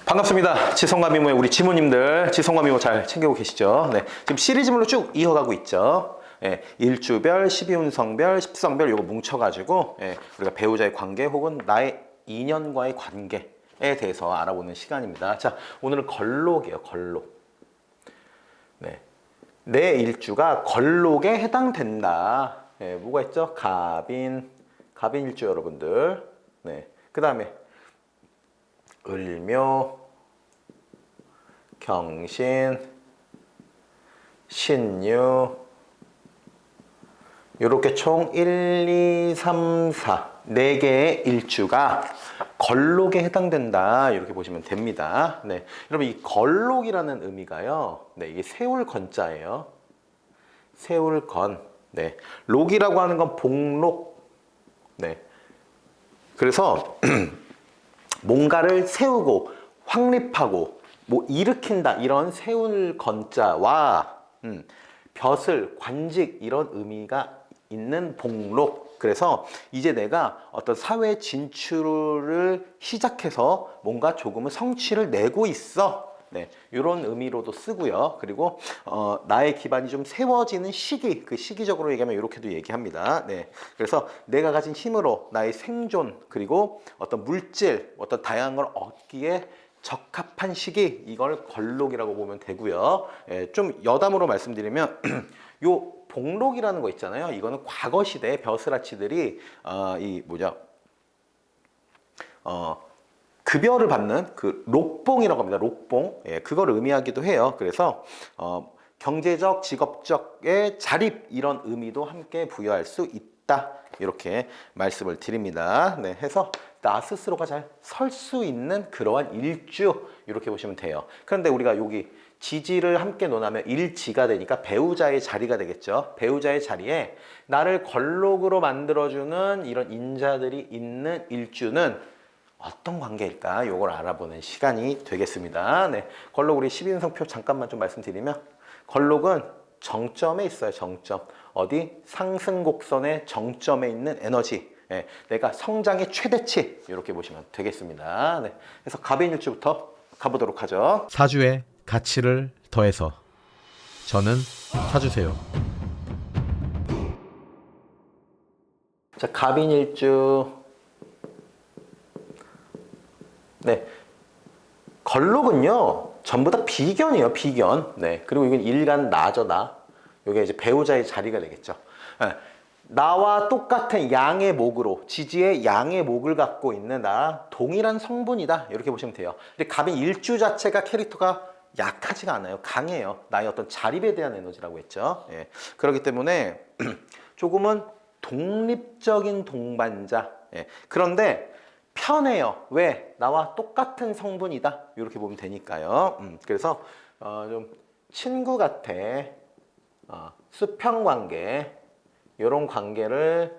반갑습니다. 지성과 미모의 우리 지모님들, 지성과 미모 잘 챙기고 계시죠? 네, 지금 시리즈물로 쭉 이어가고 있죠. 예, 일주별, 12운성별, 10성별 요거 뭉쳐가지고 우리가 배우자의 관계 혹은 나의 인연과의 관계에 대해서 알아보는 시간입니다. 자, 오늘은 걸록이에요. 걸록. 네, 내 일주가 걸록에 해당된다. 뭐가 있죠? 갑인 일주 여러분들. 네, 그 다음에 을묘, 경신, 신유 이렇게 총 1, 2, 3, 4 4개의 일주가 걸록에 해당된다 이렇게 보시면 됩니다. 네, 여러분 이 걸록이라는 의미가요. 네, 이게 세울 건자예요. 세울 건. 네, lok이라고 하는 건 복록. 네, 그래서 뭔가를 세우고 확립하고 뭐 일으킨다 이런 세울 건자와 벼슬, 관직 이런 의미가 있는 복록. 그래서 이제 내가 어떤 사회 진출을 시작해서 뭔가 조금은 성취를 내고 있어. 네, 이런 의미로도 쓰고요. 그리고 나의 기반이 좀 세워지는 시기, 그 시기적으로 얘기하면 이렇게도 얘기합니다. 네, 그래서 내가 가진 힘으로 나의 생존 그리고 어떤 물질, 어떤 다양한 걸 얻기에 적합한 시기, 이걸 걸록이라고 보면 되고요. 좀 여담으로 말씀드리면 요 복록이라는 거 있잖아요. 이거는 과거 시대의 벼슬아치들이 이 뭐냐 급여를 받는 그 록봉이라고 합니다. 록봉. 그걸 의미하기도 해요. 그래서 경제적, 직업적의 자립 이런 의미도 함께 부여할 수 있다. 이렇게 말씀을 드립니다. 네, 해서 나 스스로가 잘 설 수 있는 그러한 일주 이렇게 보시면 돼요. 그런데 우리가 여기 지지를 함께 논하면 일지가 되니까 배우자의 자리가 되겠죠. 배우자의 자리에 나를 걸록으로 만들어주는 이런 인자들이 있는 일주는 어떤 관계일까? 요걸 알아보는 시간이 되겠습니다. 네, 걸록 우리 12운성표 잠깐만 좀 말씀드리면 걸록은 정점에 있어요. 정점. 어디? 상승곡선의 정점에 있는 에너지. 내가 성장의 최대치 이렇게 보시면 되겠습니다. 네, 그래서 갑인일주부터 가보도록 하죠. 사주의 가치를 더해서 저는 사주세요. 자, 갑인일주. 네, 걸록은요 전부 다 비견이에요. 비견. 네, 그리고 이건 일간 나죠. 나. 이게 이제 배우자의 자리가 되겠죠. 네, 나와 똑같은 양의 목으로 지지의 양의 목을 갖고 있는 나 동일한 성분이다 이렇게 보시면 돼요. 근데 갑인 일주 자체가 캐릭터가 약하지가 않아요. 강해요. 나의 어떤 자립에 대한 에너지라고 했죠. 그렇기 때문에 조금은 독립적인 동반자. 그런데 편해요. 왜? 나와 똑같은 성분이다. 이렇게 보면 되니까요. 그래서 좀 친구 같아. 수평 관계. 이런 관계를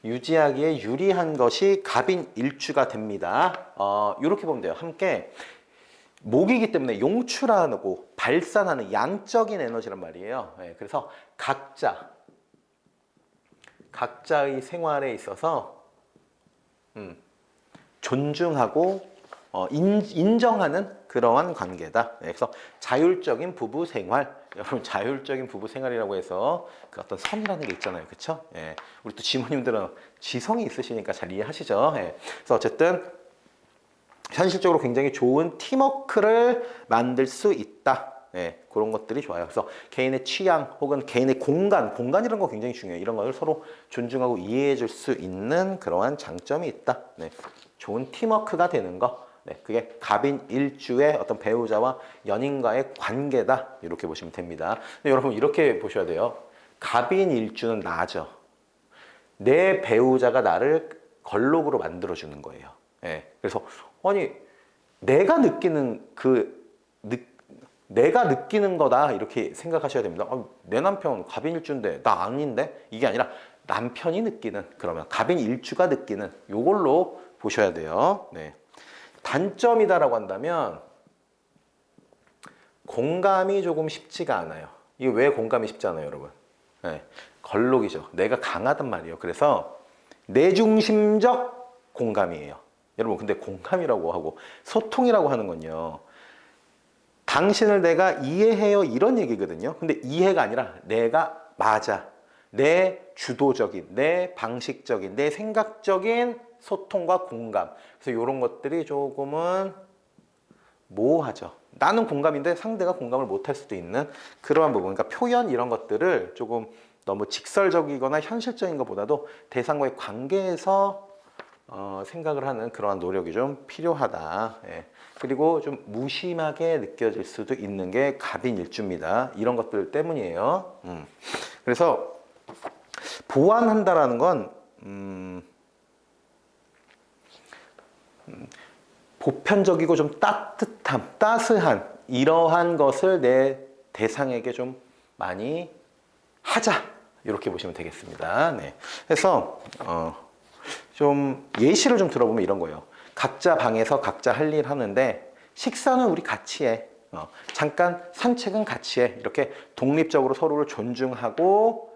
유지하기에 유리한 것이 갑인 일주가 됩니다. 이렇게 보면 돼요. 함께 목이기 때문에 용출하고 발산하는 양적인 에너지란 말이에요. 그래서 각자의 생활에 있어서 존중하고 인정하는 그러한 관계다. 그래서 자율적인 부부 생활. 여러분 자율적인 부부 생활이라고 해서 그 어떤 선이라는 게 있잖아요. 그렇죠? 우리 또 지모님들은 지성이 있으시니까 잘 이해하시죠? 그래서 어쨌든 현실적으로 굉장히 좋은 팀워크를 만들 수 있다. 그런 것들이 좋아요. 그래서 개인의 취향 혹은 개인의 공간이라는 거 굉장히 중요해요. 이런 것을 서로 존중하고 이해해 줄 수 있는 그러한 장점이 있다. 좋은 팀워크가 되는 거. 그게 갑인 일주의 어떤 배우자와 연인과의 관계다. 이렇게 보시면 됩니다. 근데 여러분 이렇게 보셔야 돼요. 갑인 일주는 나죠. 내 배우자가 나를 걸록으로 만들어주는 거예요. 그래서 아니 내가 느끼는 거다 이렇게 생각하셔야 됩니다. 내 남편 갑인 일주인데 나 아닌데? 이게 아니라 남편이 느끼는, 그러면 갑인 일주가 느끼는 요걸로 보셔야 돼요. 단점이다라고 한다면 공감이 조금 쉽지가 않아요. 이게 왜 공감이 쉽지 않아요, 여러분? 걸록이죠. 내가 강하단 말이에요. 그래서 내중심적 공감이에요. 여러분 근데 공감이라고 하고 소통이라고 하는 건요. 당신을 내가 이해해요 이런 얘기거든요. 근데 이해가 아니라 내가 맞아. 내 주도적인, 내 방식적인, 내 생각적인 소통과 공감. 그래서 이런 것들이 조금은 모호하죠. 나는 공감인데 상대가 공감을 못할 수도 있는 그러한 부분. 그러니까 표현 이런 것들을 조금 너무 직설적이거나 현실적인 것보다도 대상과의 관계에서 생각을 하는 그러한 노력이 좀 필요하다. 예. 그리고 좀 무심하게 느껴질 수도 있는 게 갑인일주입니다. 이런 것들 때문이에요. 그래서 보완한다라는 건 보편적이고 좀 따뜻함, 따스한 이러한 것을 내 대상에게 좀 많이 하자 이렇게 보시면 되겠습니다. 네. 그래서 좀 예시를 좀 들어보면 이런 거예요. 각자 방에서 각자 할 일 하는데 식사는 우리 같이 해. 잠깐 산책은 같이 해. 이렇게 독립적으로 서로를 존중하고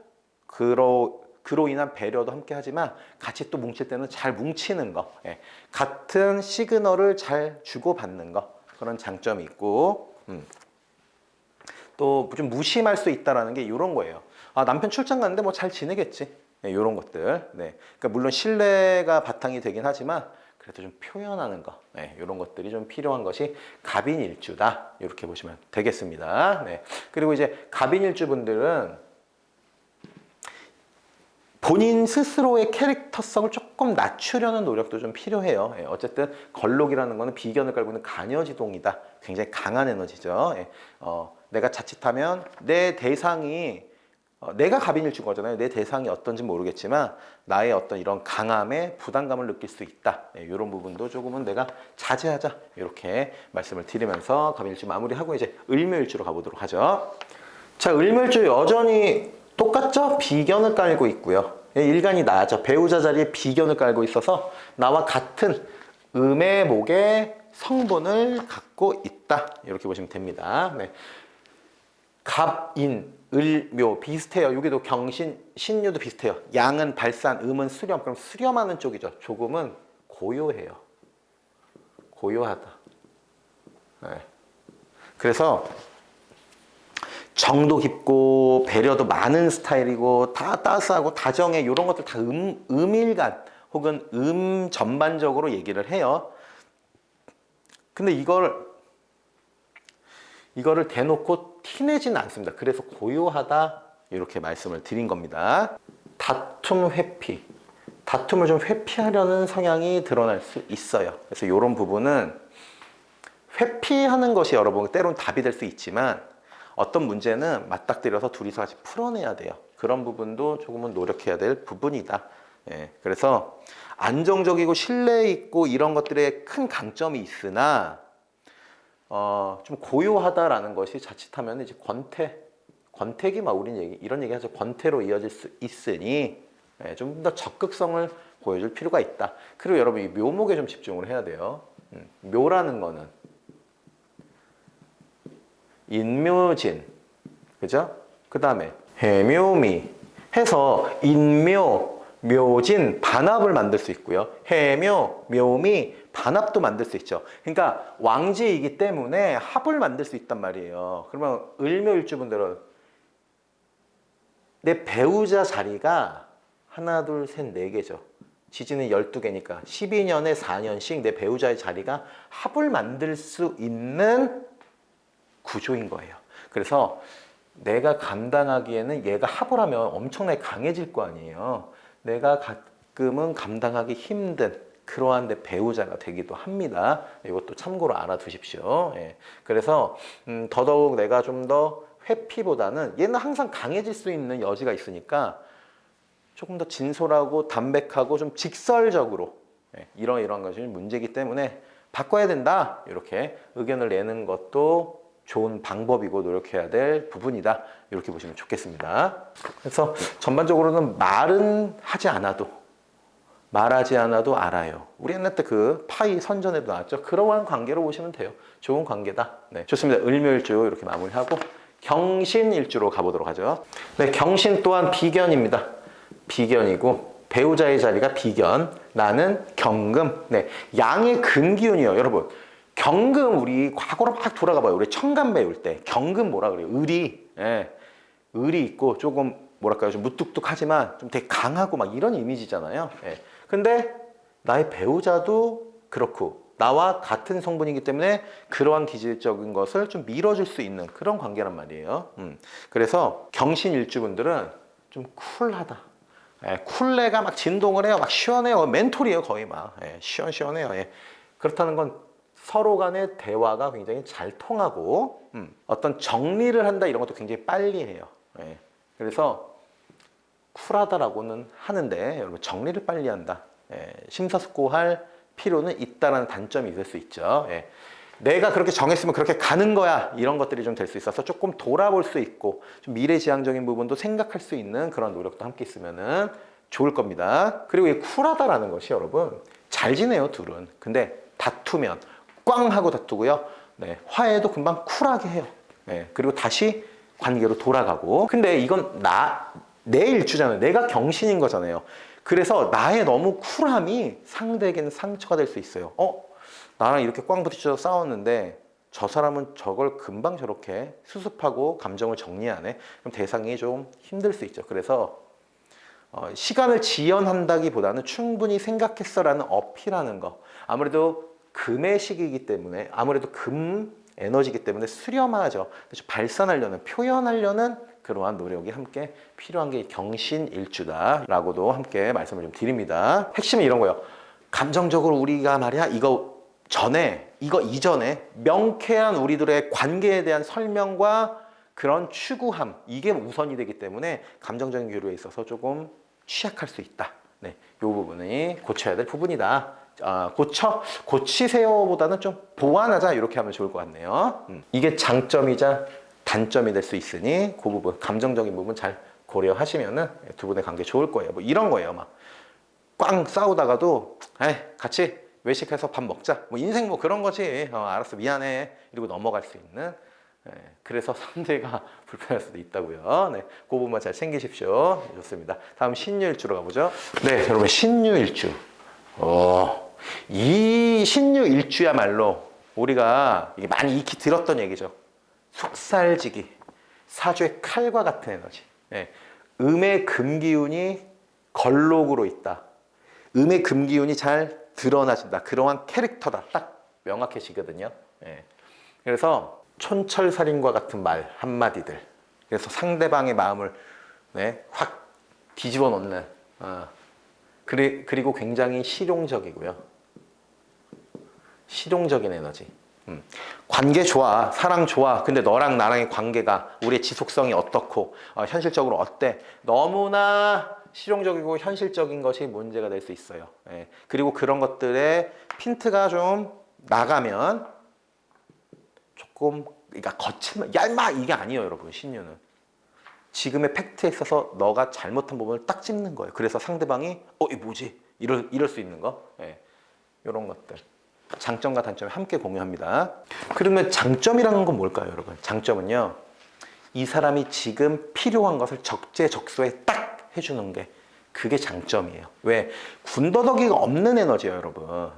그로 인한 배려도 함께 하지만 같이 또 뭉칠 때는 잘 뭉치는 거. 예. 같은 시그널을 잘 주고받는 거. 그런 장점이 있고 또 좀 무심할 수 있다는 게 이런 거예요. 아, 남편 출장 갔는데 뭐 잘 지내겠지. 네, 이런 것들. 네. 그러니까 물론 신뢰가 바탕이 되긴 하지만 그래도 좀 표현하는 거. 네, 이런 것들이 좀 필요한 것이 갑인일주다. 이렇게 보시면 되겠습니다. 네. 그리고 이제 갑인일주 분들은 본인 스스로의 캐릭터성을 조금 낮추려는 노력도 좀 필요해요. 예, 어쨌든 걸록이라는 거는 비견을 깔고 있는 간여지동이다. 굉장히 강한 에너지죠. 예, 내가 자칫하면 내 대상이 내가 갑인일주인 거잖아요. 내 대상이 어떤지 모르겠지만 나의 어떤 이런 강함에 부담감을 느낄 수 있다. 예, 이런 부분도 조금은 내가 자제하자. 이렇게 말씀을 드리면서 갑인일주 마무리하고 이제 을묘일주로 가보도록 하죠. 자, 을묘일주 여전히 똑같죠? 비견을 깔고 있고요. 일간이 나죠. 배우자 자리에 비견을 깔고 있어서 나와 같은 음의 목의 성분을 갖고 있다. 이렇게 보시면 됩니다. 네. 갑인, 을, 묘 비슷해요. 여기도 경신, 신유도 비슷해요. 양은 발산, 음은 수렴. 그럼 수렴하는 쪽이죠. 조금은 고요해요. 고요하다. 네. 그래서 정도 깊고 배려도 많은 스타일이고 다 따스하고 다정해 이런 것들 다 음일간 혹은 전반적으로 얘기를 해요. 근데 이거를 대놓고 티내지는 않습니다. 그래서 고요하다 이렇게 말씀을 드린 겁니다. 다툼 회피. 다툼을 좀 회피하려는 성향이 드러날 수 있어요. 그래서 이런 부분은 회피하는 것이 여러분 때로는 답이 될 수 있지만 어떤 문제는 맞닥뜨려서 둘이서 같이 풀어내야 돼요. 그런 부분도 조금은 노력해야 될 부분이다. 예, 그래서 안정적이고 신뢰 있고 이런 것들에 큰 강점이 있으나 좀 고요하다라는 것이 자칫하면 이제 권태기 막 우리는 이런 얘기 하죠. 권태로 이어질 수 있으니 예, 좀 더 적극성을 보여줄 필요가 있다. 그리고 여러분 이 묘목에 좀 집중을 해야 돼요. 묘라는 거는 인묘진, 그죠? 그 다음에 해묘미 해서 인묘, 묘진, 반합을 만들 수 있고요. 해묘, 묘미, 반합도 만들 수 있죠. 그러니까 왕지이기 때문에 합을 만들 수 있단 말이에요. 그러면 을묘일주분들은 내 배우자 자리가 하나, 둘, 셋, 네 개죠. 지지는 12개니까 12년에 4년씩 내 배우자의 자리가 합을 만들 수 있는 구조인 거예요. 그래서 내가 감당하기에는 얘가 합을 하면 엄청나게 강해질 거 아니에요. 내가 가끔은 감당하기 힘든 그러한 내 배우자가 되기도 합니다. 이것도 참고로 알아두십시오. 예. 그래서 더더욱 내가 좀 더 회피보다는 얘는 항상 강해질 수 있는 여지가 있으니까 조금 더 진솔하고 담백하고 좀 직설적으로 이런 것이 문제이기 때문에 바꿔야 된다. 이렇게 의견을 내는 것도 좋은 방법이고 노력해야 될 부분이다. 이렇게 보시면 좋겠습니다. 그래서 전반적으로는 말하지 않아도 알아요. 우리 옛날 때 그 파이 선전에도 나왔죠. 그러한 관계로 보시면 돼요. 좋은 관계다. 네, 좋습니다. 을묘일주 이렇게 마무리하고 경신일주로 가보도록 하죠. 네, 경신 또한 비견입니다. 비견이고 배우자의 자리가 비견, 나는 경금. 네, 양의 금기운이요. 여러분, 경금 우리 과거로 막 돌아가 봐요. 우리 청간 배울 때 경금 뭐라 그래요? 을이. 예, 을이 있고 조금 뭐랄까요? 좀 무뚝뚝하지만 좀 되게 강하고 막 이런 이미지잖아요. 예. 근데 나의 배우자도 그렇고 나와 같은 성분이기 때문에 그러한 기질적인 것을 좀 밀어줄 수 있는 그런 관계란 말이에요. 그래서 경신일주분들은 좀 쿨하다. 예, 쿨레가 막 진동을 해요. 막 시원해요. 멘토리에요. 거의 막. 예, 시원시원해요. 예. 그렇다는 건 서로 간의 대화가 굉장히 잘 통하고 어떤 정리를 한다 이런 것도 굉장히 빨리 해요. 예. 그래서 쿨하다라고는 하는데 여러분 정리를 빨리 한다. 예. 심사숙고할 필요는 있다라는 단점이 있을 수 있죠. 예. 내가 그렇게 정했으면 그렇게 가는 거야 이런 것들이 좀 될 수 있어서 조금 돌아볼 수 있고 좀 미래지향적인 부분도 생각할 수 있는 그런 노력도 함께 있으면은 좋을 겁니다. 그리고 이 쿨하다라는 것이 여러분 잘 지내요 둘은. 근데 다투면 꽝 하고 다투고요. 네, 화해도 금방 쿨하게 해요. 네, 그리고 다시 관계로 돌아가고. 근데 이건 내 일주잖아요. 내가 경신인 거잖아요. 그래서 나의 너무 쿨함이 상대에게는 상처가 될 수 있어요. 나랑 이렇게 꽝 부딪혀서 싸웠는데 저 사람은 저걸 금방 저렇게 수습하고 감정을 정리하네. 그럼 대상이 좀 힘들 수 있죠. 그래서 시간을 지연한다기보다는 충분히 생각했어라는 어필하는 거. 아무래도 금의 시기이기 때문에 아무래도 금 에너지이기 때문에 수렴하죠. 발산하려는 표현하려는 그러한 노력이 함께 필요한 게 경신일주다라고도 함께 말씀을 좀 드립니다. 핵심은 이런 거예요. 감정적으로 우리가 말이야 이거 이전에 명쾌한 우리들의 관계에 대한 설명과 그런 추구함 이게 우선이 되기 때문에 감정적인 교류에 있어서 조금 취약할 수 있다. 네, 이 부분이 고쳐야 될 부분이다. 고치세요보다는 좀 보완하자 이렇게 하면 좋을 것 같네요. 이게 장점이자 단점이 될 수 있으니 그 부분 감정적인 부분 잘 고려하시면은 두 분의 관계 좋을 거예요. 뭐 이런 거예요. 막 꽝 싸우다가도 같이 외식해서 밥 먹자. 뭐 인생 뭐 그런 거지. 알았어 미안해 이러고 넘어갈 수 있는. 그래서 상대가 불편할 수도 있다고요. 네, 그 부분만 잘 챙기십시오. 좋습니다. 다음 신유일주로 가보죠. 네, 여러분 신유일주. 이 신유일주야말로 우리가 이게 많이 익히 들었던 얘기죠. 속살지기, 사주의 칼과 같은 에너지. 네, 음의 금기운이 걸록으로 있다. 음의 금기운이 잘 드러나진다. 그러한 캐릭터다. 딱 명확해지거든요. 네. 그래서 촌철살인과 같은 말 한마디들. 그래서 상대방의 마음을 확 뒤집어 놓는. 그리고 굉장히 실용적이고요. 실용적인 에너지. 관계 좋아, 사랑 좋아. 근데 너랑 나랑의 관계가 우리의 지속성이 어떻고 현실적으로 어때? 너무나 실용적이고 현실적인 것이 문제가 될 수 있어요. 예. 그리고 그런 것들의 핀트가 좀 나가면 조금 그러니까 거칠면 야 이게 아니에요, 여러분. 신유는 지금의 팩트에 있어서 너가 잘못한 부분을 딱 찝는 거예요. 그래서 상대방이 이게 뭐지? 이럴 수 있는 거. 예. 이런 것들. 장점과 단점을 함께 공유합니다. 그러면 장점이라는 건 뭘까요, 여러분? 장점은요. 이 사람이 지금 필요한 것을 적재적소에 딱 해주는 게 그게 장점이에요. 왜? 군더더기가 없는 에너지예요, 여러분.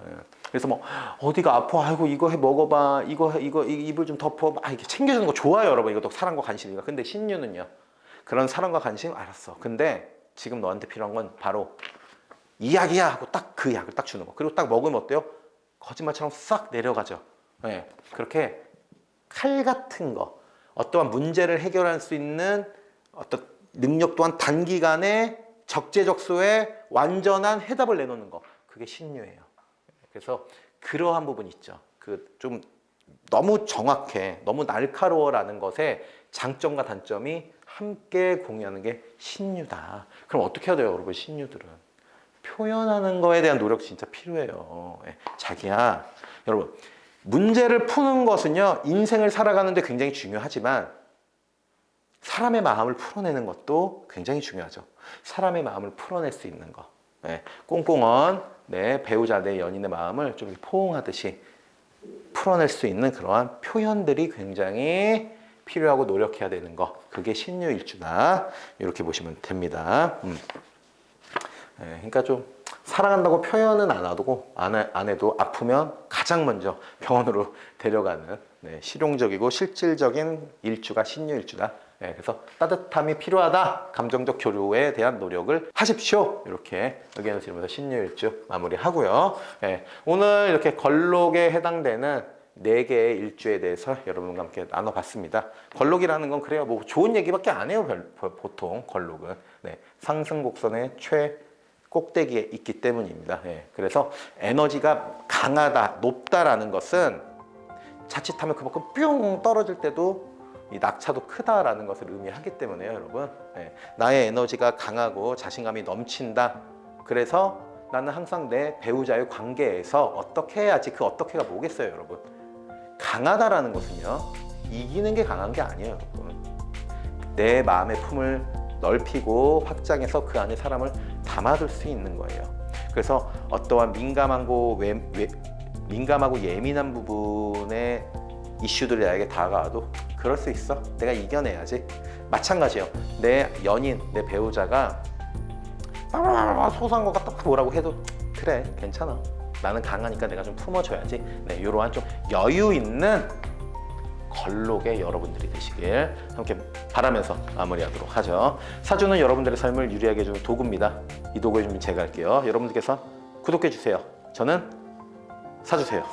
그래서 뭐 어디가 아파, 아이고 이거 해 먹어봐, 이거 이불 좀 덮어, 이렇게 챙겨주는 거 좋아요, 여러분. 이것도 사랑과 관심이니까. 근데 신유는요, 그런 사랑과 관심 알았어. 근데 지금 너한테 필요한 건 바로 이 약이야 하고 딱 그 약을 딱 주는 거. 그리고 딱 먹으면 어때요? 거짓말처럼 싹 내려가죠. 네, 그렇게 칼 같은 거, 어떠한 문제를 해결할 수 있는 어떤 능력 또한 단기간에 적재적소에 완전한 해답을 내놓는 거, 그게 신유예요. 그래서 그러한 부분이 있죠. 그 좀 너무 정확해, 너무 날카로워라는 것에 장점과 단점이 함께 공유하는 게 신유다. 그럼 어떻게 해야 돼요, 여러분? 신유들은 표현하는 거에 대한 노력 진짜 필요해요. 자기야, 여러분, 문제를 푸는 것은요, 인생을 살아가는데 굉장히 중요하지만 사람의 마음을 풀어내는 것도 굉장히 중요하죠. 사람의 마음을 풀어낼 수 있는 거. 꽁꽁언 내 배우자, 내 연인의 마음을 좀 포옹하듯이 풀어낼 수 있는 그러한 표현들이 굉장히 필요하고 노력해야 되는 거. 그게 신유일주다. 이렇게 보시면 됩니다. 그러니까 좀 사랑한다고 표현은 안 하고 안 해도 아프면 가장 먼저 병원으로 데려가는 네, 실용적이고 실질적인 일주가 신유일주다. 네, 그래서 따뜻함이 필요하다. 감정적 교류에 대한 노력을 하십시오. 이렇게 의견을 드리면서 신유일주 마무리하고요. 네, 오늘 이렇게 걸록에 해당되는 4개의 일주에 대해서 여러분과 함께 나눠봤습니다. 걸록이라는 건 그래요. 뭐 좋은 얘기밖에 안 해요. 보통 걸록은. 네, 상승곡선의 꼭대기에 있기 때문입니다. 예, 그래서 에너지가 강하다, 높다라는 것은 자칫하면 그만큼 뿅 떨어질 때도 이 낙차도 크다라는 것을 의미하기 때문에요, 여러분. 예, 나의 에너지가 강하고 자신감이 넘친다. 그래서 나는 항상 내 배우자의 관계에서 어떻게 해야지, 그 어떻게가 뭐겠어요, 여러분. 강하다라는 것은요, 이기는 게 강한 게 아니에요, 여러분. 내 마음의 품을 넓히고 확장해서 그 안에 사람을 담아둘 수 있는 거예요. 그래서 어떠한 민감하고 예민한 부분의 이슈들이 나에게 다가와도 그럴 수 있어. 내가 이겨내야지. 마찬가지예요. 내 연인, 내 배우자가 소소한 것 같다 뭐라고 해도 그래, 괜찮아. 나는 강하니까 내가 좀 품어줘야지. 네, 이러한 좀 여유 있는 걸록의 여러분들이 되시길 함께 바라면서 마무리하도록 하죠. 사주는 여러분들의 삶을 유리하게 해주는 도구입니다. 이 도구의 준비 제가 할게요. 여러분들께서 구독해 주세요. 저는 사주세요.